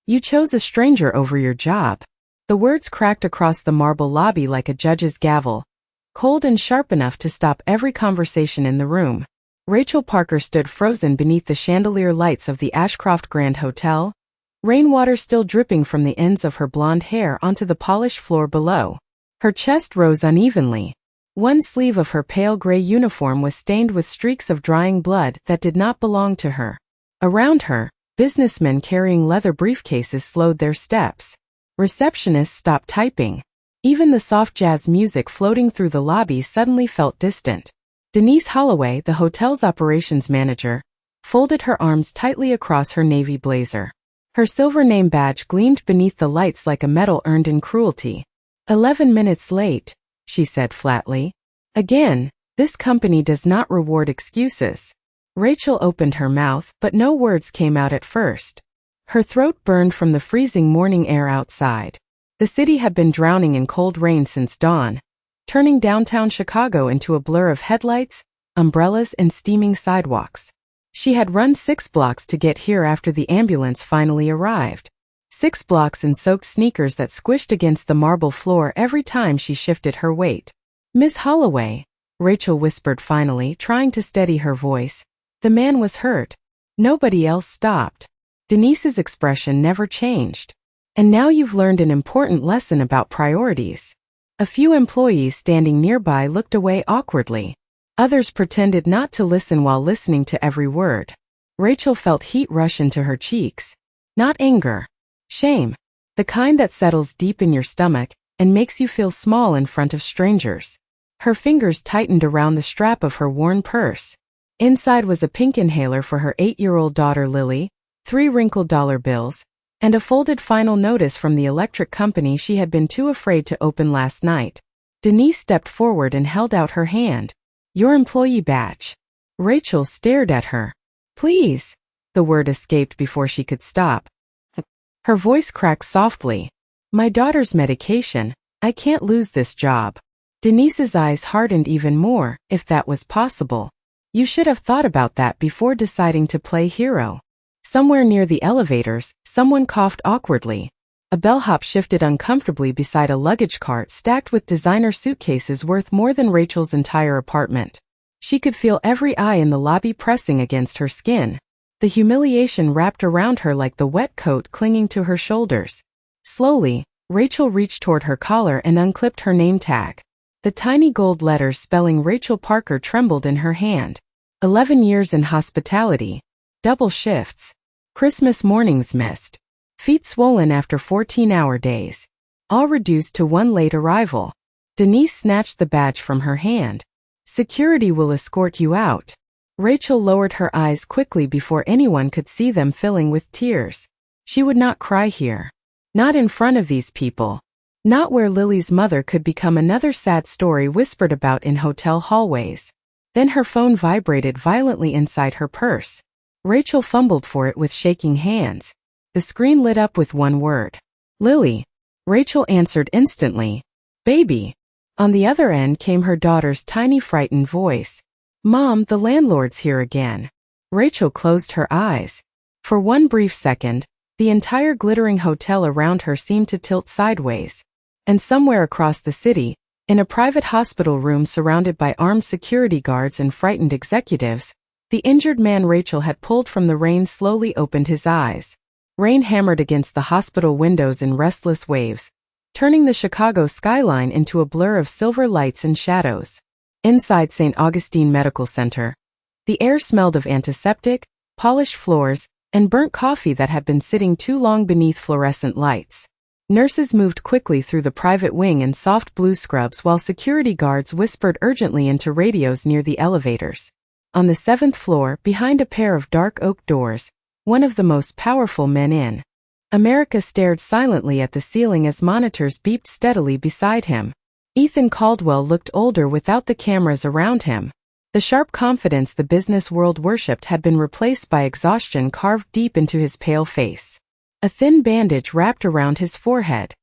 You chose a stranger over your job. The words cracked across the marble lobby like a judge's gavel, cold and sharp enough to stop every conversation in the room. Rachel Parker stood frozen beneath the chandelier lights of the Ashcroft Grand Hotel, rainwater still dripping from the ends of her blonde hair onto the polished floor below. Her chest rose unevenly. One sleeve of her pale gray uniform was stained with streaks of drying blood that did not belong to her. Around her, businessmen carrying leather briefcases slowed their steps. Receptionists stopped typing. Even the soft jazz music floating through the lobby suddenly felt distant. Denise Holloway, the hotel's operations manager, folded her arms tightly across her navy blazer. Her silver name badge gleamed beneath the lights like a medal earned in cruelty. 11 minutes late, she said flatly. Again, this company does not reward excuses. Rachel opened her mouth, but no words came out at first. Her throat burned from the freezing morning air outside. The city had been drowning in cold rain since dawn, turning downtown Chicago into a blur of headlights, umbrellas, and steaming sidewalks. She had run 6 blocks to get here after the ambulance finally arrived. 6 blocks in soaked sneakers that squished against the marble floor every time she shifted her weight. "Miss Holloway," Rachel whispered finally, trying to steady her voice. The man was hurt. Nobody else stopped. Denise's expression never changed. "And now you've learned an important lesson about priorities." A few employees standing nearby looked away awkwardly. Others pretended not to listen while listening to every word. Rachel felt heat rush into her cheeks. Not anger. Shame. The kind that settles deep in your stomach and makes you feel small in front of strangers. Her fingers tightened around the strap of her worn purse. Inside was a pink inhaler for her 8-year-old daughter Lily, 3 wrinkled dollar bills, and a folded final notice from the electric company she had been too afraid to open last night. Denise stepped forward and held out her hand. "Your employee badge." Rachel stared at her. "Please," the word escaped before she could stop. Her voice cracked softly. "My daughter's medication. I can't lose this job." Denise's eyes hardened even more, if that was possible. "You should have thought about that before deciding to play hero." Somewhere near the elevators, someone coughed awkwardly. A bellhop shifted uncomfortably beside a luggage cart stacked with designer suitcases worth more than Rachel's entire apartment. She could feel every eye in the lobby pressing against her skin. The humiliation wrapped around her like the wet coat clinging to her shoulders. Slowly, Rachel reached toward her collar and unclipped her name tag. The tiny gold letters spelling Rachel Parker trembled in her hand. 11 years in hospitality. Double shifts. Christmas mornings missed. Feet swollen after 14-hour days. All reduced to one late arrival. Denise snatched the badge from her hand. "Security will escort you out." Rachel lowered her eyes quickly before anyone could see them filling with tears. She would not cry here. Not in front of these people. Not where Lily's mother could become another sad story whispered about in hotel hallways. Then her phone vibrated violently inside her purse. Rachel fumbled for it with shaking hands. The screen lit up with one word. "Lily." Rachel answered instantly. "Baby." On the other end came her daughter's tiny frightened voice. "Mom, the landlord's here again." Rachel closed her eyes. For one brief second, the entire glittering hotel around her seemed to tilt sideways. And somewhere across the city, in a private hospital room surrounded by armed security guards and frightened executives, the injured man Rachel had pulled from the rain slowly opened his eyes. Rain hammered against the hospital windows in restless waves, turning the Chicago skyline into a blur of silver lights and shadows. Inside St. Augustine Medical Center, the air smelled of antiseptic, polished floors, and burnt coffee that had been sitting too long beneath fluorescent lights. Nurses moved quickly through the private wing in soft blue scrubs while security guards whispered urgently into radios near the elevators. On the 7th floor, behind a pair of dark oak doors, one of the most powerful men in America stared silently at the ceiling as monitors beeped steadily beside him. Ethan Caldwell looked older without the cameras around him. The sharp confidence the business world worshipped had been replaced by exhaustion carved deep into his pale face. A thin bandage wrapped around his forehead.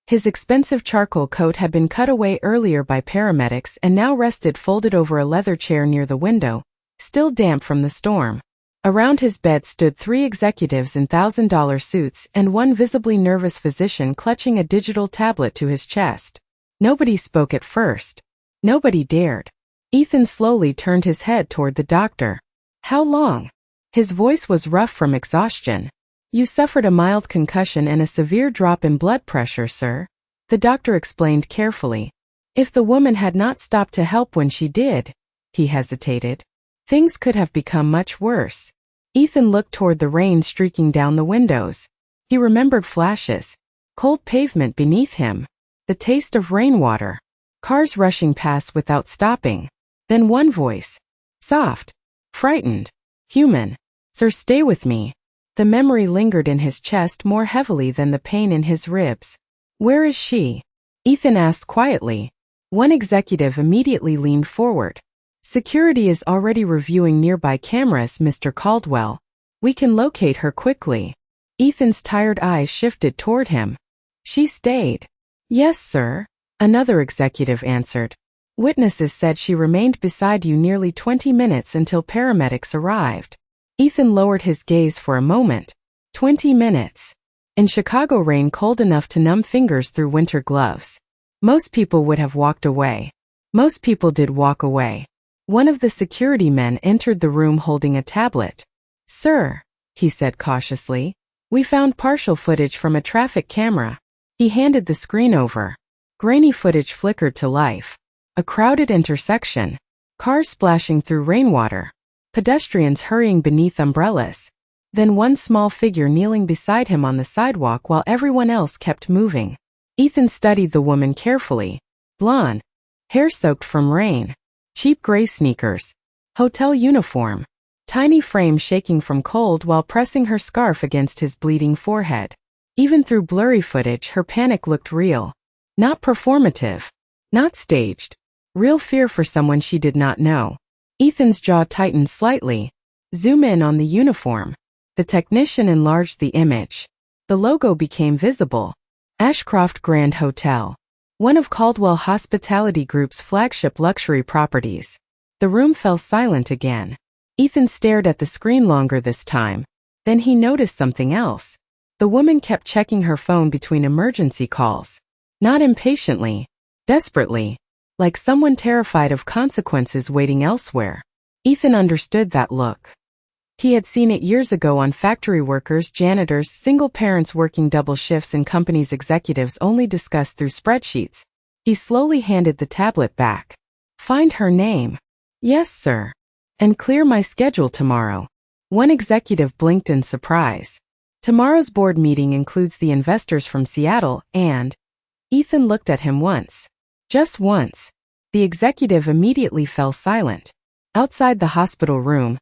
His expensive charcoal coat had been cut away earlier by paramedics and now rested folded over a leather chair near the window, still damp from the storm. Around his bed stood 3 executives in $1,000 suits and one visibly nervous physician clutching a digital tablet to his chest. Nobody spoke at first. Nobody dared. Ethan slowly turned his head toward the doctor. "How long?" His voice was rough from exhaustion. "You suffered a mild concussion and a severe drop in blood pressure, sir," the doctor explained carefully. "If the woman had not stopped to help when she did," he hesitated, "things could have become much worse." Ethan looked toward the rain streaking down the windows. He remembered flashes, cold pavement beneath him, the taste of rainwater, cars rushing past without stopping. Then one voice, soft, frightened, human. "Sir, stay with me." The memory lingered in his chest more heavily than the pain in his ribs. "Where is she?" Ethan asked quietly. One executive immediately leaned forward. "Security is already reviewing nearby cameras, Mr. Caldwell. We can locate her quickly." Ethan's tired eyes shifted toward him. "She stayed." "Yes, sir," another executive answered. "Witnesses said she remained beside you nearly 20 minutes until paramedics arrived." Ethan lowered his gaze for a moment. 20 minutes. In Chicago rain cold enough to numb fingers through winter gloves. Most people would have walked away. Most people did walk away. One of the security men entered the room holding a tablet. "Sir," he said cautiously, "we found partial footage from a traffic camera." He handed the screen over. Grainy footage flickered to life. A crowded intersection. Cars splashing through rainwater. Pedestrians hurrying beneath umbrellas. Then one small figure kneeling beside him on the sidewalk while everyone else kept moving. Ethan studied the woman carefully. Blonde. Hair soaked from rain. Cheap gray sneakers. Hotel uniform. Tiny frame shaking from cold while pressing her scarf against his bleeding forehead. Even through blurry footage, her panic looked real. Not performative. Not staged. Real fear for someone she did not know. Ethan's jaw tightened slightly. Zoom in on the uniform. The technician enlarged the image. The logo became visible. Ashcroft Grand Hotel. One of Caldwell Hospitality Group's flagship luxury properties. The room fell silent again. Ethan stared at the screen longer this time. Then he noticed something else. The woman kept checking her phone between emergency calls. Not impatiently. Desperately. Like someone terrified of consequences waiting elsewhere. Ethan understood that look. He had seen it years ago on factory workers, janitors, single parents working double shifts and companies executives only discussed through spreadsheets. He slowly handed the tablet back. "Find her name." "Yes, sir." "And clear my schedule tomorrow." One executive blinked in surprise. "Tomorrow's board meeting includes the investors from Seattle and..." Ethan looked at him once. Just once. The executive immediately fell silent. Outside the hospital room,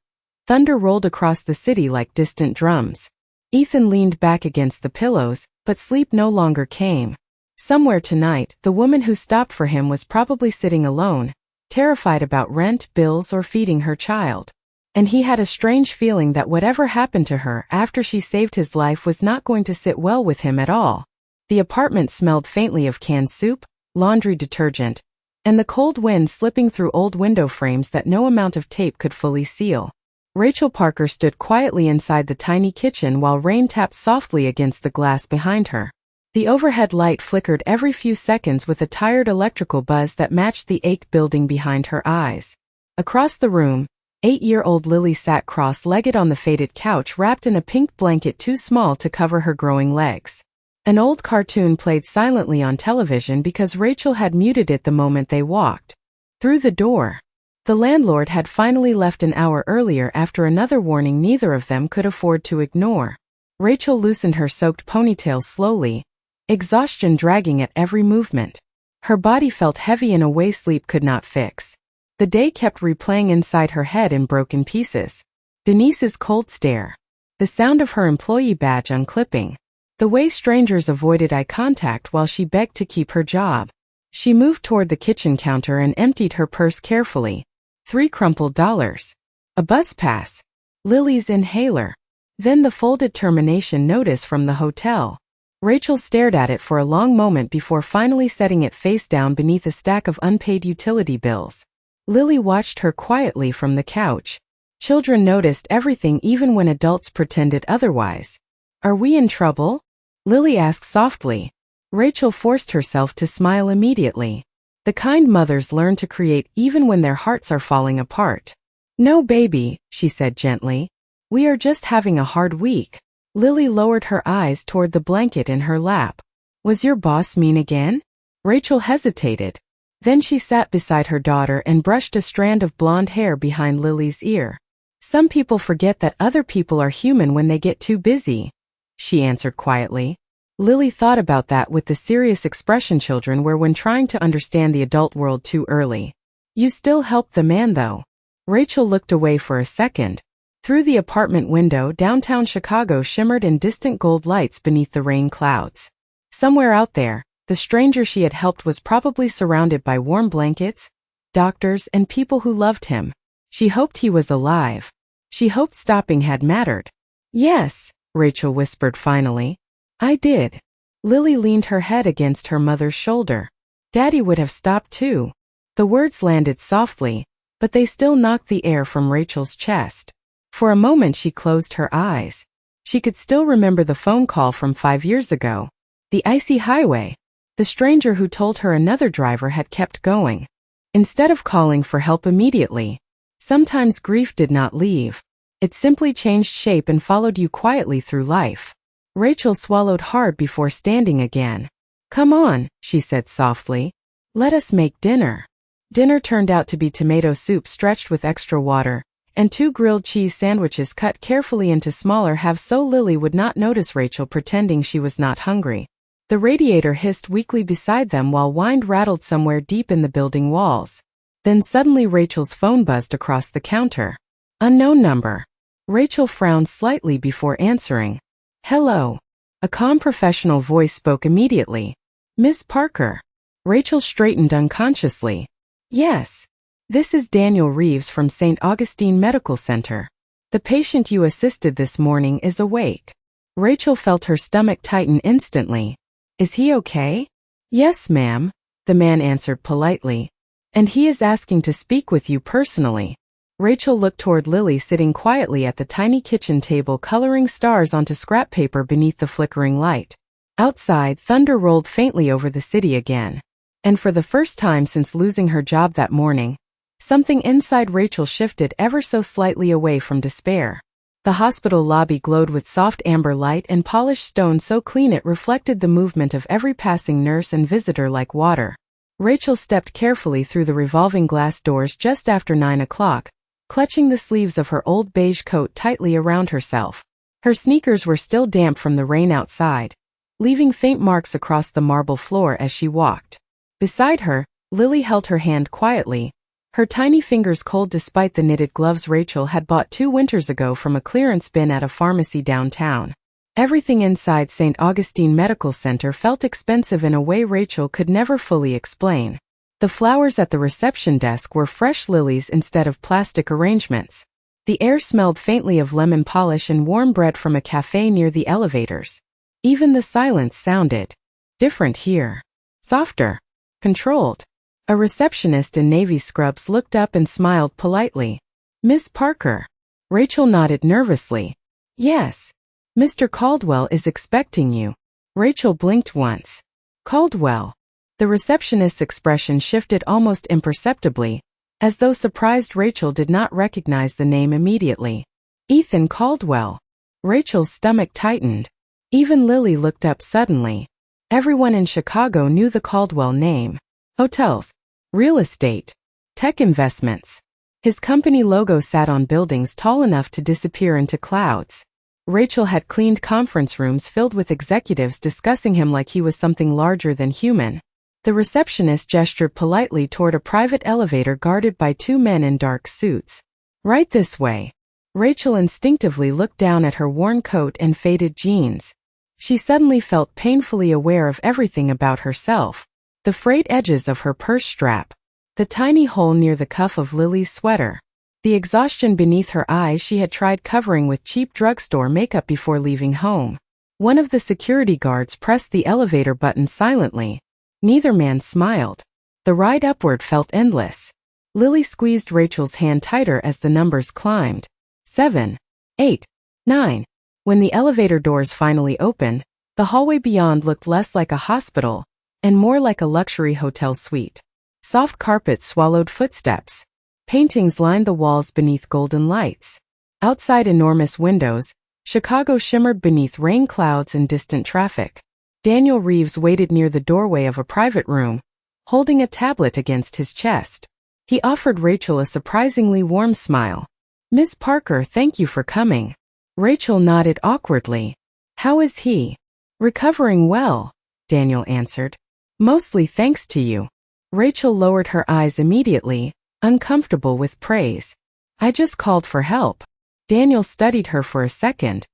thunder rolled across the city like distant drums. Ethan leaned back against the pillows, but sleep no longer came. Somewhere tonight, the woman who stopped for him was probably sitting alone, terrified about rent, bills, or feeding her child. And he had a strange feeling that whatever happened to her after she saved his life was not going to sit well with him at all. The apartment smelled faintly of canned soup, laundry detergent, and the cold wind slipping through old window frames that no amount of tape could fully seal. Rachel Parker stood quietly inside the tiny kitchen while rain tapped softly against the glass behind her. The overhead light flickered every few seconds with a tired electrical buzz that matched the ache building behind her eyes. Across the room, 8-year-old Lily sat cross-legged on the faded couch wrapped in a pink blanket too small to cover her growing legs. An old cartoon played silently on television because Rachel had muted it the moment they walked through the door. The landlord had finally left an hour earlier after another warning neither of them could afford to ignore. Rachel loosened her soaked ponytail slowly, exhaustion dragging at every movement. Her body felt heavy in a way sleep could not fix. The day kept replaying inside her head in broken pieces. Denise's cold stare. The sound of her employee badge unclipping. The way strangers avoided eye contact while she begged to keep her job. She moved toward the kitchen counter and emptied her purse carefully. 3 crumpled dollars. A bus pass. Lily's inhaler. Then the folded termination notice from the hotel. Rachel stared at it for a long moment before finally setting it face down beneath a stack of unpaid utility bills. Lily watched her quietly from the couch. Children noticed everything even when adults pretended otherwise. Are we in trouble? Lily asked softly. Rachel forced herself to smile immediately. The kind mothers learn to create even when their hearts are falling apart. No, baby, she said gently. We are just having a hard week. Lily lowered her eyes toward the blanket in her lap. Was your boss mean again? Rachel hesitated. Then she sat beside her daughter and brushed a strand of blonde hair behind Lily's ear. Some people forget that other people are human when they get too busy, she answered quietly. Lily thought about that with the serious expression children wear when trying to understand the adult world too early. You still helped the man though. Rachel looked away for a second. Through the apartment window, downtown Chicago shimmered in distant gold lights beneath the rain clouds. Somewhere out there, the stranger she had helped was probably surrounded by warm blankets, doctors, and people who loved him. She hoped he was alive. She hoped stopping had mattered. Yes, Rachel whispered finally. I did. Lily leaned her head against her mother's shoulder. Daddy would have stopped too. The words landed softly, but they still knocked the air from Rachel's chest. For a moment she closed her eyes. She could still remember the phone call from 5 years ago. The icy highway. The stranger who told her another driver had kept going. Instead of calling for help immediately. Sometimes grief did not leave. It simply changed shape and followed you quietly through life. Rachel swallowed hard before standing again. Come on, she said softly. Let us make dinner. Dinner turned out to be tomato soup stretched with extra water, and 2 grilled cheese sandwiches cut carefully into smaller halves so Lily would not notice Rachel pretending she was not hungry. The radiator hissed weakly beside them while wind rattled somewhere deep in the building walls. Then suddenly Rachel's phone buzzed across the counter. Unknown number. Rachel frowned slightly before answering. Hello. A calm professional voice spoke immediately. Miss Parker. Rachel straightened unconsciously. Yes. This is Daniel Reeves from St. Augustine Medical Center. The patient you assisted this morning is awake. Rachel felt her stomach tighten instantly. Is he okay? Yes, ma'am, the man answered politely. And he is asking to speak with you personally. Rachel looked toward Lily sitting quietly at the tiny kitchen table coloring stars onto scrap paper beneath the flickering light. Outside, thunder rolled faintly over the city again. And for the first time since losing her job that morning, something inside Rachel shifted ever so slightly away from despair. The hospital lobby glowed with soft amber light and polished stone so clean it reflected the movement of every passing nurse and visitor like water. Rachel stepped carefully through the revolving glass doors just after 9 o'clock, clutching the sleeves of her old beige coat tightly around herself. Her sneakers were still damp from the rain outside, leaving faint marks across the marble floor as she walked. Beside her, Lily held her hand quietly, her tiny fingers cold despite the knitted gloves Rachel had bought 2 winters ago from a clearance bin at a pharmacy downtown. Everything inside St. Augustine Medical Center felt expensive in a way Rachel could never fully explain. The flowers at the reception desk were fresh lilies instead of plastic arrangements. The air smelled faintly of lemon polish and warm bread from a cafe near the elevators. Even the silence sounded different here. Softer. Controlled. A receptionist in navy scrubs looked up and smiled politely. Miss Parker. Rachel nodded nervously. Yes. Mr. Caldwell is expecting you. Rachel blinked once. Caldwell. The receptionist's expression shifted almost imperceptibly, as though surprised Rachel did not recognize the name immediately. Ethan Caldwell. Rachel's stomach tightened. Even Lily looked up suddenly. Everyone in Chicago knew the Caldwell name. Hotels. Real estate. Tech investments. His company logo sat on buildings tall enough to disappear into clouds. Rachel had cleaned conference rooms filled with executives discussing him like he was something larger than human. The receptionist gestured politely toward a private elevator guarded by 2 men in dark suits. Right this way. Rachel instinctively looked down at her worn coat and faded jeans. She suddenly felt painfully aware of everything about herself. The frayed edges of her purse strap. The tiny hole near the cuff of Lily's sweater. The exhaustion beneath her eyes she had tried covering with cheap drugstore makeup before leaving home. One of the security guards pressed the elevator button silently. Neither man smiled. The ride upward felt endless. Lily squeezed Rachel's hand tighter as the numbers climbed. 7, 8, 9. When the elevator doors finally opened, the hallway beyond looked less like a hospital and more like a luxury hotel suite. Soft carpets swallowed footsteps. Paintings lined the walls beneath golden lights. Outside enormous windows, Chicago shimmered beneath rain clouds and distant traffic. Daniel Reeves waited near the doorway of a private room, holding a tablet against his chest. He offered Rachel a surprisingly warm smile. "Miss Parker, thank you for coming." Rachel nodded awkwardly. "How is he?" "Recovering well," Daniel answered. "Mostly thanks to you." Rachel lowered her eyes immediately, uncomfortable with praise. "I just called for help." Daniel studied her for a second.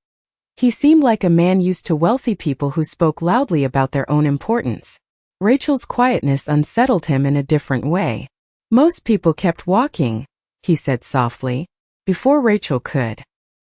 He seemed like a man used to wealthy people who spoke loudly about their own importance. Rachel's quietness unsettled him in a different way. "Most people kept walking," he said softly. Before Rachel could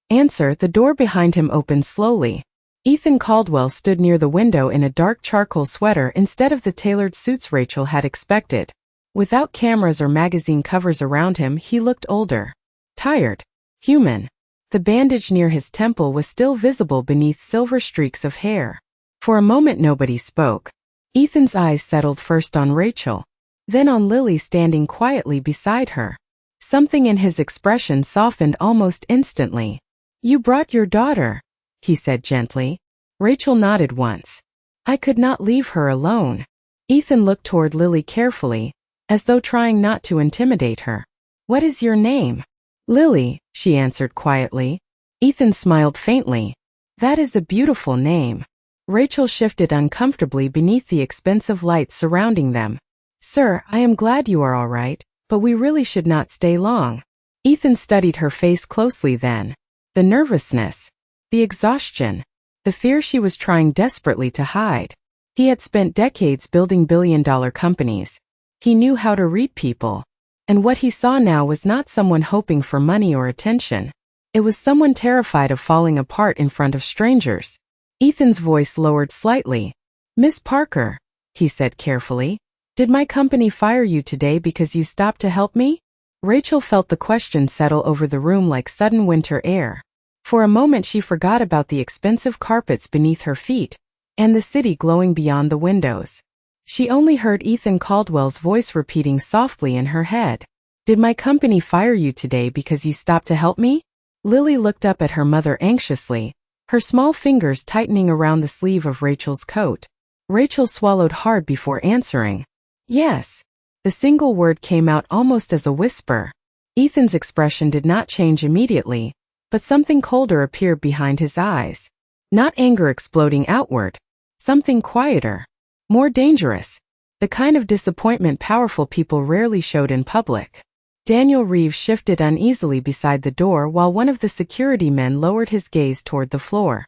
answer, the door behind him opened slowly. Ethan Caldwell stood near the window in a dark charcoal sweater instead of the tailored suits Rachel had expected. Without cameras or magazine covers around him, he looked older, tired, human. The bandage near his temple was still visible beneath silver streaks of hair. For a moment nobody spoke. Ethan's eyes settled first on Rachel, then on Lily standing quietly beside her. Something in his expression softened almost instantly. "You brought your daughter," he said gently. Rachel nodded once. "I could not leave her alone." Ethan looked toward Lily carefully, as though trying not to intimidate her. "What is your name?" "Lily," she answered quietly. Ethan smiled faintly. "That is a beautiful name." Rachel shifted uncomfortably beneath the expensive lights surrounding them. "Sir, I am glad you are all right, but we really should not stay long." Ethan studied her face closely then. The nervousness, the exhaustion, the fear she was trying desperately to hide. He had spent decades building billion-dollar companies. He knew how to read people. And what he saw now was not someone hoping for money or attention. It was someone terrified of falling apart in front of strangers. Ethan's voice lowered slightly. "Miss Parker," he said carefully, "did my company fire you today because you stopped to help me?" Rachel felt the question settle over the room like sudden winter air. For a moment she forgot about the expensive carpets beneath her feet and the city glowing beyond the windows. She only heard Ethan Caldwell's voice repeating softly in her head. "Did my company fire you today because you stopped to help me?" Lily looked up at her mother anxiously, her small fingers tightening around the sleeve of Rachel's coat. Rachel swallowed hard before answering. "Yes." The single word came out almost as a whisper. Ethan's expression did not change immediately, but something colder appeared behind his eyes. Not anger exploding outward. Something quieter. More dangerous. The kind of disappointment powerful people rarely showed in public. Daniel Reeves shifted uneasily beside the door while one of the security men lowered his gaze toward the floor.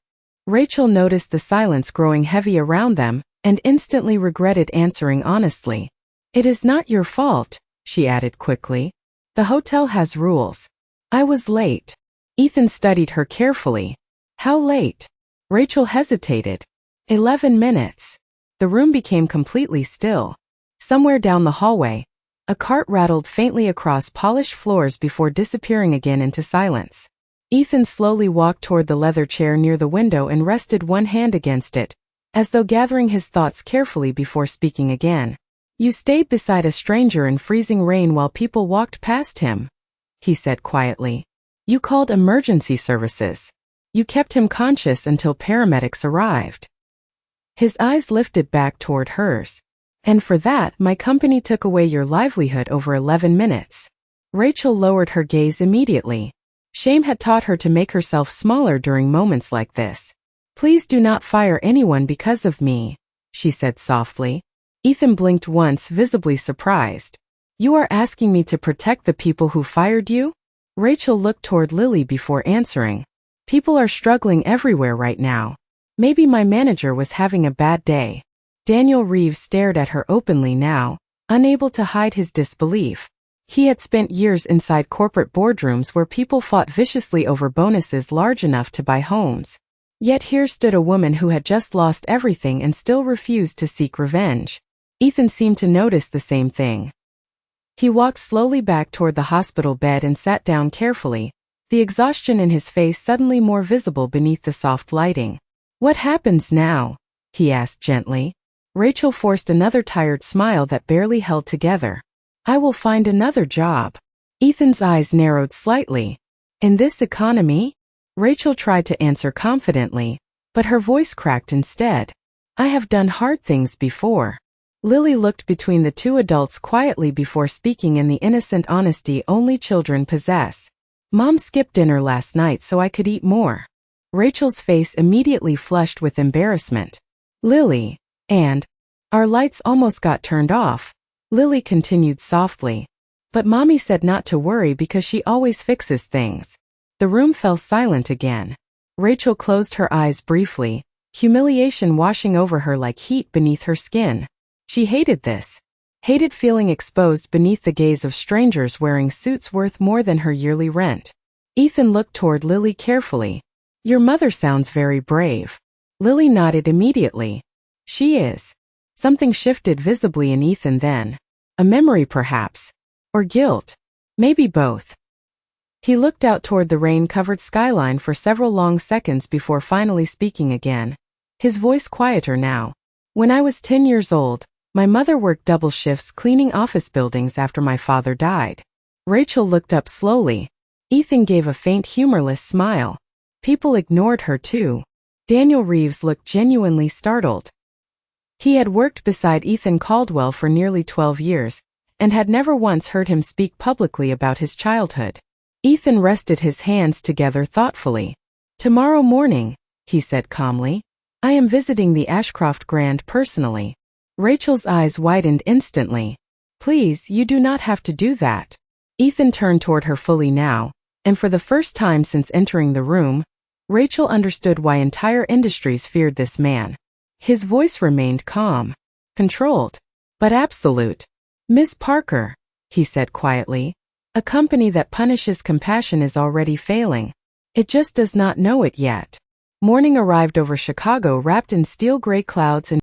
Rachel noticed the silence growing heavy around them and instantly regretted answering honestly. "It is not your fault," she added quickly. "The hotel has rules. I was late." Ethan studied her carefully. "How late?" Rachel hesitated. 11 minutes. The room became completely still. Somewhere down the hallway, a cart rattled faintly across polished floors before disappearing again into silence. Ethan slowly walked toward the leather chair near the window and rested one hand against it, as though gathering his thoughts carefully before speaking again. "You stayed beside a stranger in freezing rain while people walked past him," he said quietly. "You called emergency services. You kept him conscious until paramedics arrived." His eyes lifted back toward hers. "And for that, my company took away your livelihood over 11 minutes. Rachel lowered her gaze immediately. Shame had taught her to make herself smaller during moments like this. "Please do not fire anyone because of me," she said softly. Ethan blinked once, visibly surprised. "You are asking me to protect the people who fired you?" Rachel looked toward Lily before answering. "People are struggling everywhere right now. Maybe my manager was having a bad day." Daniel Reeves stared at her openly now, unable to hide his disbelief. He had spent years inside corporate boardrooms where people fought viciously over bonuses large enough to buy homes. Yet here stood a woman who had just lost everything and still refused to seek revenge. Ethan seemed to notice the same thing. He walked slowly back toward the hospital bed and sat down carefully, the exhaustion in his face suddenly more visible beneath the soft lighting. "What happens now?" he asked gently. Rachel forced another tired smile that barely held together. "I will find another job." Ethan's eyes narrowed slightly. "In this economy?" Rachel tried to answer confidently, but her voice cracked instead. "I have done hard things before." Lily looked between the two adults quietly before speaking in the innocent honesty only children possess. "Mom skipped dinner last night so I could eat more." Rachel's face immediately flushed with embarrassment. "Lily, and our lights almost got turned off," Lily continued softly. "But Mommy said not to worry because she always fixes things." The room fell silent again. Rachel closed her eyes briefly, humiliation washing over her like heat beneath her skin. She hated this. Hated feeling exposed beneath the gaze of strangers wearing suits worth more than her yearly rent. Ethan looked toward Lily carefully. "Your mother sounds very brave." Lily nodded immediately. "She is." Something shifted visibly in Ethan then. A memory perhaps. Or guilt. Maybe both. He looked out toward the rain-covered skyline for several long seconds before finally speaking again. His voice quieter now. "When I was 10 years old, my mother worked double shifts cleaning office buildings after my father died." Rachel looked up slowly. Ethan gave a faint humorless smile. People ignored her too. Daniel Reeves looked genuinely startled. He had worked beside Ethan Caldwell for nearly 12 years, and had never once heard him speak publicly about his childhood. Ethan rested his hands together thoughtfully. "Tomorrow morning," he said calmly, "I am visiting the Ashcroft Grand personally." Rachel's eyes widened instantly. "Please, you do not have to do that." Ethan turned toward her fully now, and for the first time since entering the room, Rachel understood why entire industries feared this man. His voice remained calm, controlled, but absolute. "Miss Parker," he said quietly, "a company that punishes compassion is already failing. It just does not know it yet." Morning arrived over Chicago wrapped in steel gray clouds and